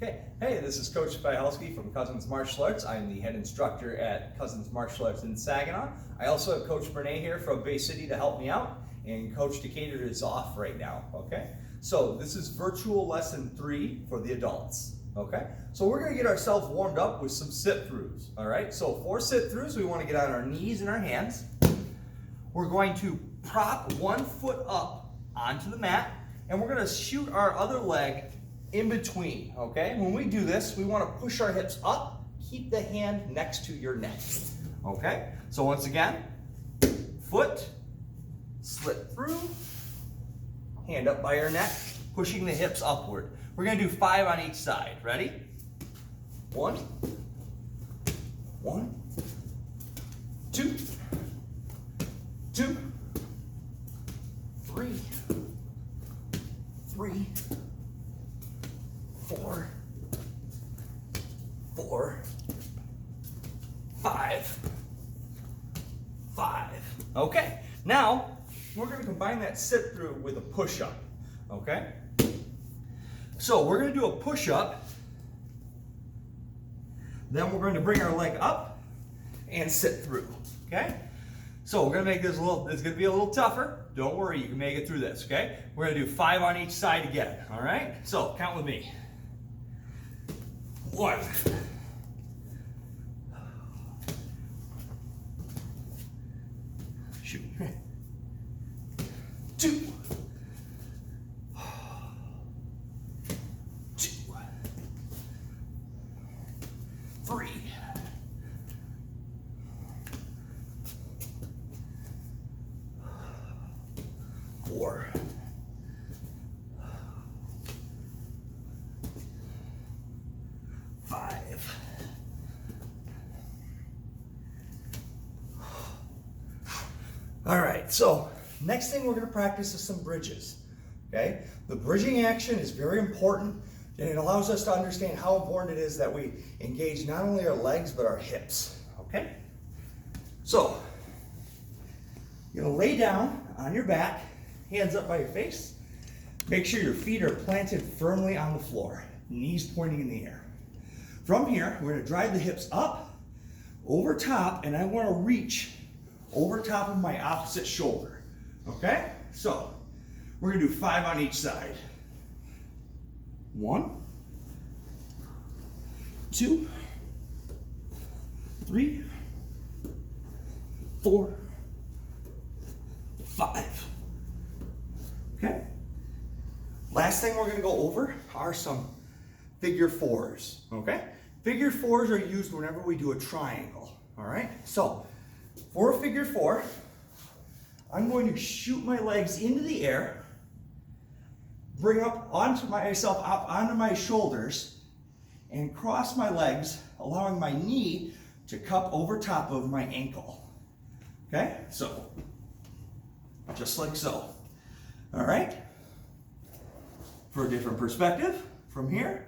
Okay, hey, this is Coach Spihalski from Cousins Martial Arts. I'm the head instructor at Cousins Martial Arts in Saginaw. I also have Coach Bernay here from Bay City to help me out, and Coach Decatur is off right now, okay? So this is virtual lesson 3 for the adults, okay? So we're gonna get ourselves warmed up with some sit-throughs, all right? So for sit-throughs, we wanna get on our knees and our hands. We're going to prop one foot up onto the mat, and we're gonna shoot our other leg in between, okay? When we do this, we want to push our hips up, keep the hand next to your neck, okay? So once again, foot, slip through, hand up by your neck, pushing the hips upward. We're gonna do 5 on each side. Ready? 1, 2, 2, 3, 4, 5. Okay, now we're going to combine that sit through with a push up. Okay, so we're going to do a push up, then we're going to bring our leg up and sit through. Okay, so we're going to make this it's going to be a little tougher. Don't worry, you can make it through this. Okay, we're going to do 5 on each side again. All right, so count with me. 1, 2, 3, 4, 5. All right, so next thing we're going to practice is some bridges. Okay, the bridging action is very important, and it allows us to understand how important it is that we engage not only our legs but our hips. Okay, so you're going to lay down on your back, hands up by your face. Make sure your feet are planted firmly on the floor, knees pointing in the air. From here, we're going to drive the hips up, over top, and I want to reach over top of my opposite shoulder. Okay? So, we're going to do 5 on each side. 1, 2, 3, 4, 5. Okay? Last thing we're going to go over are some figure 4s. Okay? Figure 4s are used whenever we do a triangle. All right? So, for a figure 4, I'm going to shoot my legs into the air, bring myself up onto my shoulders, and cross my legs, allowing my knee to cup over top of my ankle. Okay? So, just like so. All right? For a different perspective, from here.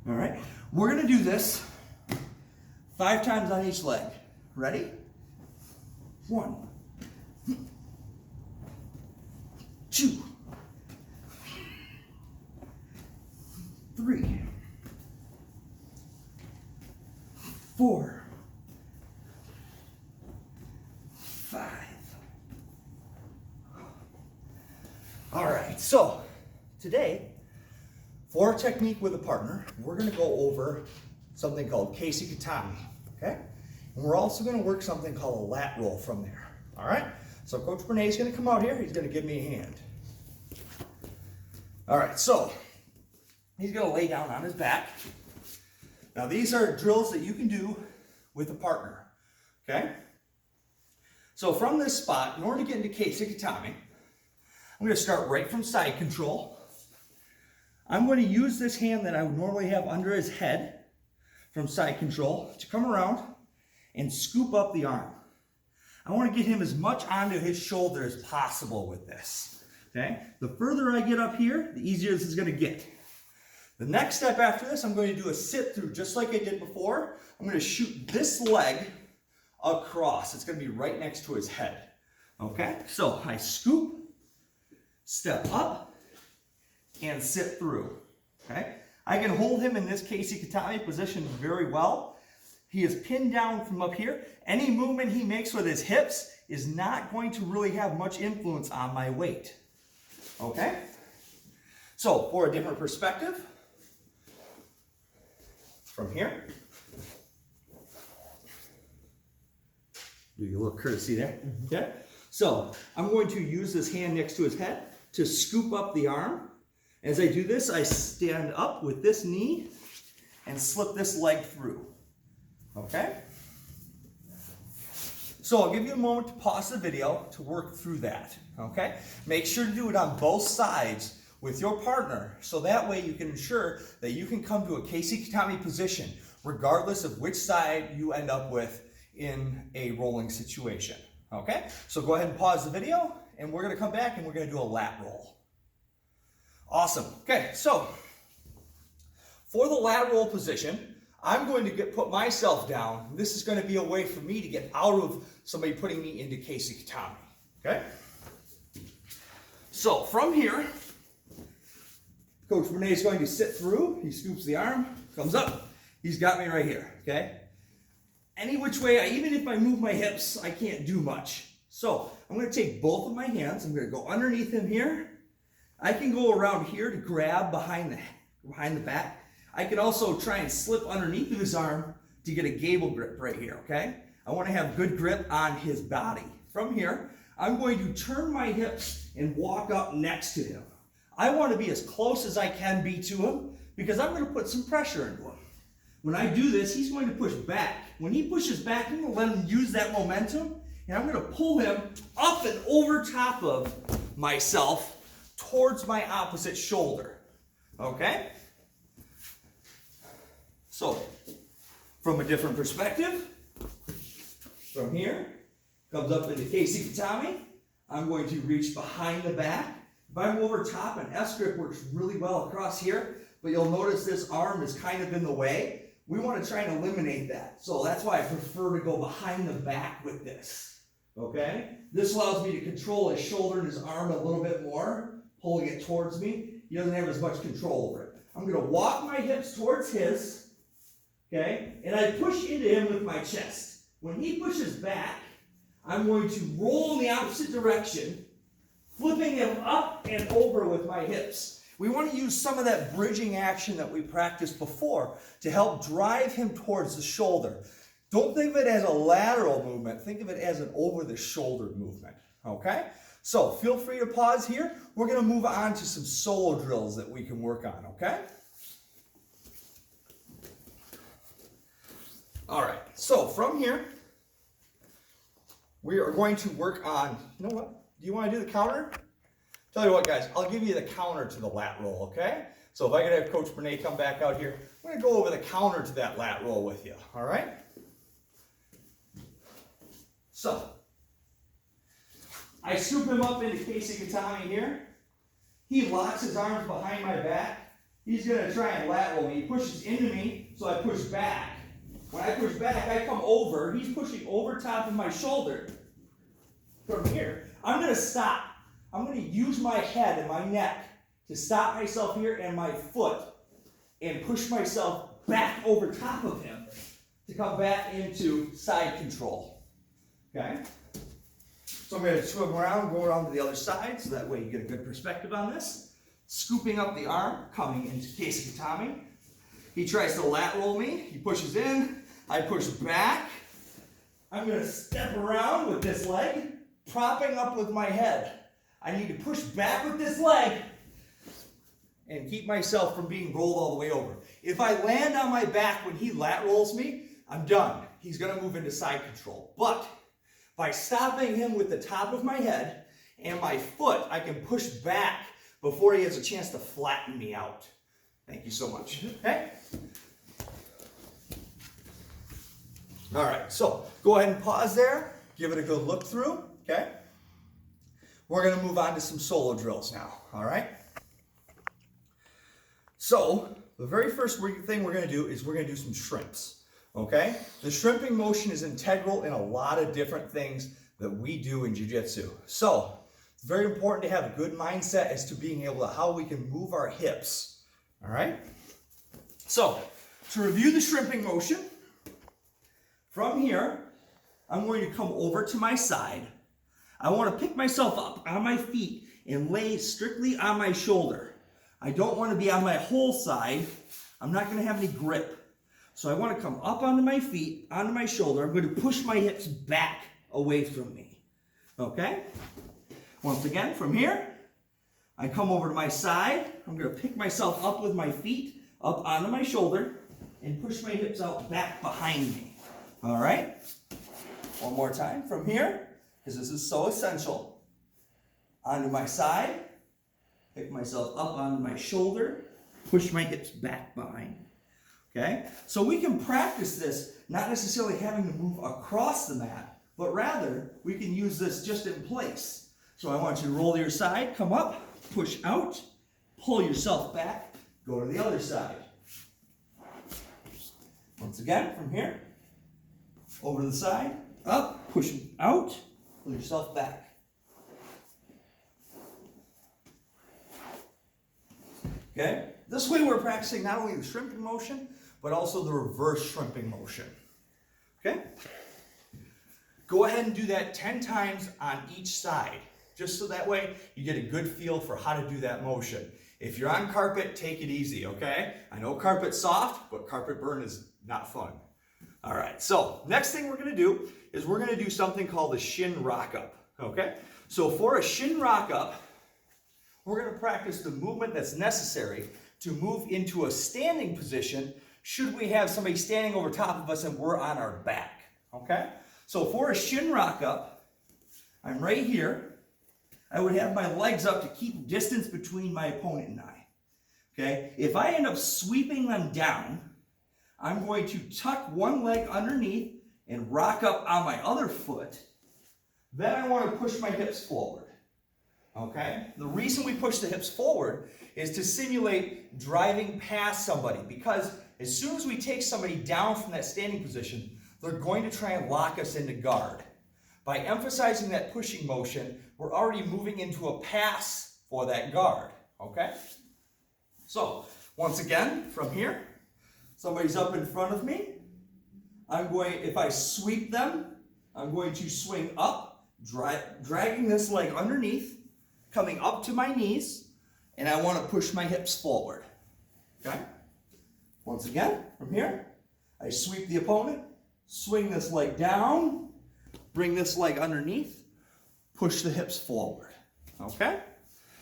All right? We're going to do this 5 times on each leg. Ready? 1, 2, 3, 4, 5. All right, so today, for a technique with a partner, we're going to go over something called Casey Katami, okay? And we're also going to work something called a lat roll from there, all right? So Coach Bernay is going to come out here. He's going to give me a hand. All right, so he's going to lay down on his back. Now these are drills that you can do with a partner, okay? So from this spot, in order to get into Casey Katami, I'm going to start right from side control. I'm going to use this hand that I would normally have under his head from side control to come around and scoop up the arm. I want to get him as much onto his shoulder as possible with this. Okay? The further I get up here, the easier this is going to get. The next step after this, I'm going to do a sit through just like I did before. I'm going to shoot this leg across. It's going to be right next to his head. Okay? So I scoop, step up, and sit through. okay? I can hold him in this Casey Katami position very well. He is pinned down from up here. Any movement he makes with his hips is not going to really have much influence on my weight, okay? So for a different perspective, from here, do you a little courtesy there, okay? So I'm going to use this hand next to his head to scoop up the arm. As I do this, I stand up with this knee and slip this leg through, okay? So I'll give you a moment to pause the video to work through that, okay? Make sure to do it on both sides with your partner, so that way you can ensure that you can come to a Casey Katami position regardless of which side you end up with in a rolling situation, okay? So go ahead and pause the video, and we're gonna come back and we're gonna do a lat roll. Awesome, okay, so for the lat roll position, I'm going to put myself down. This is going to be a way for me to get out of somebody putting me into Casey Katami, okay? So from here, Coach Renee is going to sit through. He scoops the arm, comes up. He's got me right here, okay? Any which way, even if I move my hips, I can't do much. So I'm going to take both of my hands. I'm going to go underneath him here. I can go around here to grab behind the back. I can also try and slip underneath of his arm to get a gable grip right here, okay? I want to have good grip on his body. From here, I'm going to turn my hips and walk up next to him. I want to be as close as I can be to him because I'm going to put some pressure into him. When I do this, he's going to push back. When he pushes back, I'm going to let him use that momentum, and I'm going to pull him up and over top of myself towards my opposite shoulder, okay? So, from a different perspective, from here, comes up into Casey Katami. I'm going to reach behind the back. If I move over top, an S-grip works really well across here, but you'll notice this arm is kind of in the way. We want to try and eliminate that. So that's why I prefer to go behind the back with this, okay? This allows me to control his shoulder and his arm a little bit more, pulling it towards me. He doesn't have as much control over it. I'm going to walk my hips towards his, okay? And I push into him with my chest. When he pushes back, I'm going to roll in the opposite direction, flipping him up and over with my hips. We want to use some of that bridging action that we practiced before to help drive him towards the shoulder. Don't think of it as a lateral movement. Think of it as an over-the-shoulder movement, okay? So feel free to pause here. We're going to move on to some solo drills that we can work on, okay? All right, so from here, we are going to work on, you know what? Do you want to do the counter? Tell you what, guys, I'll give you the counter to the lat roll, okay? So if I could have Coach Brene come back out here, I'm going to go over the counter to that lat roll with you, all right? So, I scoop him up into Casey Katami here. He locks his arms behind my back. He's going to try and lat roll me. He pushes into me, so I push back. When I push back, I come over. He's pushing over top of my shoulder. From here, I'm going to stop. I'm going to use my head and my neck to stop myself here and my foot and push myself back over top of him to come back into side control. Okay? So I'm going to swim around, go around to the other side, so that way you get a good perspective on this. Scooping up the arm, coming into Casey Katami. He tries to lat roll me. He pushes in. I push back. I'm going to step around with this leg, propping up with my head. I need to push back with this leg and keep myself from being rolled all the way over. If I land on my back when he lat rolls me, I'm done. He's going to move into side control. But by stopping him with the top of my head and my foot, I can push back before he has a chance to flatten me out. Thank you so much. Okay? All right, so go ahead and pause there. Give it a good look through, okay? We're going to move on to some solo drills now, all right? So the very first thing we're going to do is we're going to do some shrimps, okay? The shrimping motion is integral in a lot of different things that we do in jiu-jitsu. So it's very important to have a good mindset as to being able to how we can move our hips All right? So, to review the shrimping motion, from here, I'm going to come over to my side. I want to pick myself up on my feet and lay strictly on my shoulder. I don't want to be on my whole side. I'm not going to have any grip. So I want to come up onto my feet, onto my shoulder. I'm going to push my hips back away from me. Okay? Once again, from here, I come over to my side. I'm going to pick myself up with my feet up onto my shoulder and push my hips out back behind me. All right? One more time from here, because this is so essential. Onto my side, pick myself up onto my shoulder, push my hips back behind me. Okay? So we can practice this, not necessarily having to move across the mat, but rather we can use this just in place. So I want you to roll to your side, come up, push out, pull yourself back, go to the other side. Once again, from here, over to the side, up, push out, pull yourself back. Okay? This way we're practicing not only the shrimping motion, but also the reverse shrimping motion. Okay? Go ahead and do that 10 times on each side, just so that way you get a good feel for how to do that motion. If you're on carpet, take it easy, okay? I know carpet's soft, but carpet burn is not fun. All right, so next thing we're going to do is we're going to do something called the Shin Rock Up, okay? So for a Shin Rock Up, we're going to practice the movement that's necessary to move into a standing position should we have somebody standing over top of us and we're on our back, okay? So for a Shin Rock Up, I'm right here. I would have my legs up to keep distance between my opponent and I, okay? If I end up sweeping them down, I'm going to tuck one leg underneath and rock up on my other foot. Then I want to push my hips forward. Okay? The reason we push the hips forward is to simulate driving past somebody, because as soon as we take somebody down from that standing position, they're going to try and lock us into guard. By emphasizing that pushing motion, we're already moving into a pass for that guard. Okay? So, once again, from here, somebody's up in front of me. If I sweep them, I'm going to swing up, dragging this leg underneath, coming up to my knees, and I want to push my hips forward. Okay? Once again, from here, I sweep the opponent, swing this leg down, bring this leg underneath, push the hips forward. Okay?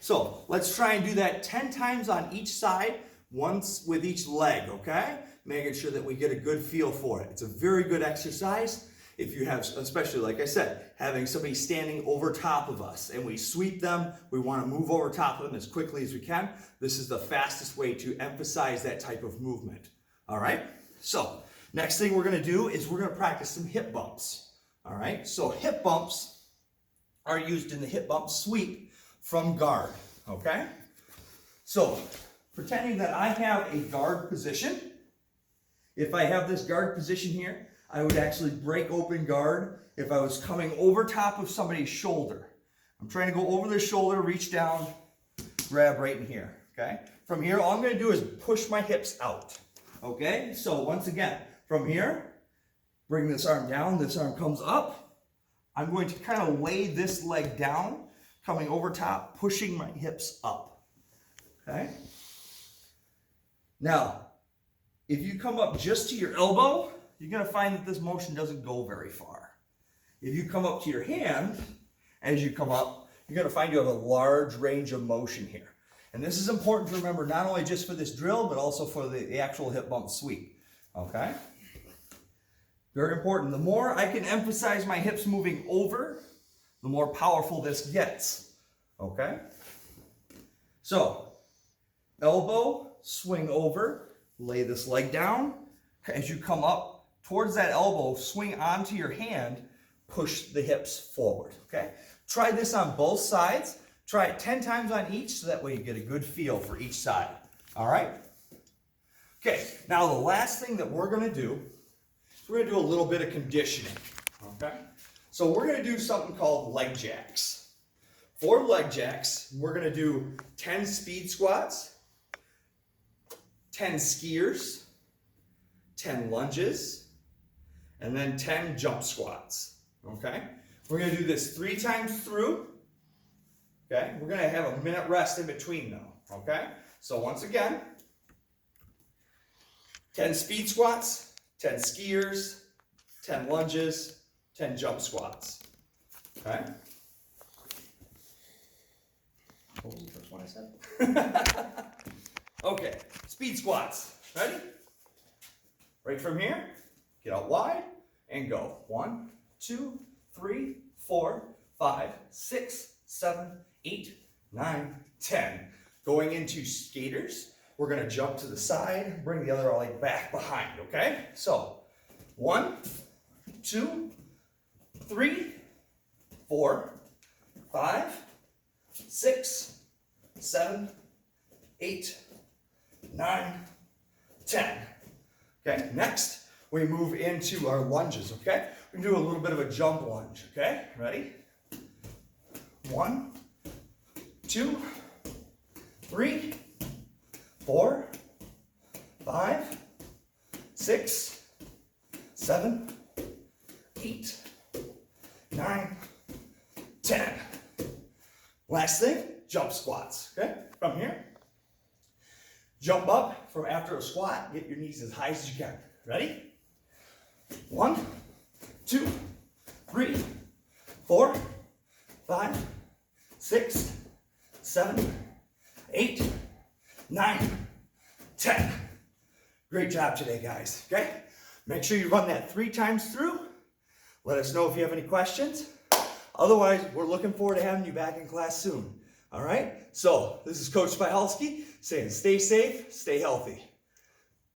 So, let's try and do that 10 times on each side, once with each leg, okay? Making sure that we get a good feel for it. It's a very good exercise. If you have, especially like I said, having somebody standing over top of us and we sweep them, we want to move over top of them as quickly as we can. This is the fastest way to emphasize that type of movement. All right? So, next thing we're going to do is we're going to practice some hip bumps. All right? So, hip bumps are used in the hip bump sweep from guard. Okay? So, pretending that I have a guard position. If I have this guard position here, I would actually break open guard if I was coming over top of somebody's shoulder. I'm trying to go over their shoulder, reach down, grab right in here, okay? From here, all I'm going to do is push my hips out, okay? So once again, from here, bring this arm down, this arm comes up. I'm going to kind of lay this leg down, coming over top, pushing my hips up, okay? Now, if you come up just to your elbow, you're going to find that this motion doesn't go very far. If you come up to your hand, as you come up, you're going to find you have a large range of motion here. And this is important to remember, not only just for this drill, but also for the actual hip bump sweep. Okay? Very important. The more I can emphasize my hips moving over, the more powerful this gets. Okay? So, elbow, swing over, lay this leg down. As you come up towards that elbow, swing onto your hand, push the hips forward, okay? Try this on both sides. Try it 10 times on each, so that way you get a good feel for each side, all right? Okay, now the last thing that we're gonna do is we're gonna do a little bit of conditioning, okay? So we're gonna do something called leg jacks. For leg jacks, we're gonna do 10 speed squats, 10 skiers, 10 lunges, and then 10 jump squats, okay? We're gonna do this 3 times through, okay? We're gonna have a minute rest in between though, okay? So once again, 10 speed squats, 10 skiers, 10 lunges, 10 jump squats, okay? What was the first one I said? Okay, speed squats, ready? Right from here, get out wide and go. 1, 2, 3, 4, 5, 6, 7, 8, 9, 10. Going into skaters, we're gonna jump to the side, bring the other leg back behind, okay? So, 1, 2, 3, 4, 5, 6, 7, 8, 9, 10. Okay, next we move into our lunges, okay? We can do a little bit of a jump lunge, okay? Ready? 1, 2, 3, 4, 5, 6, 7, 8, 9, 10. Last thing, jump squats, okay? From here, jump up from after a squat, get your knees as high as you can. Ready? 1, 2, 3, 4, 5, 6, 7, 8, 9, 10. Great job today, guys, okay? Make sure you run that 3 times through. Let us know if you have any questions. Otherwise, we're looking forward to having you back in class soon. All right? So, this is Coach Spihalski saying stay safe, stay healthy.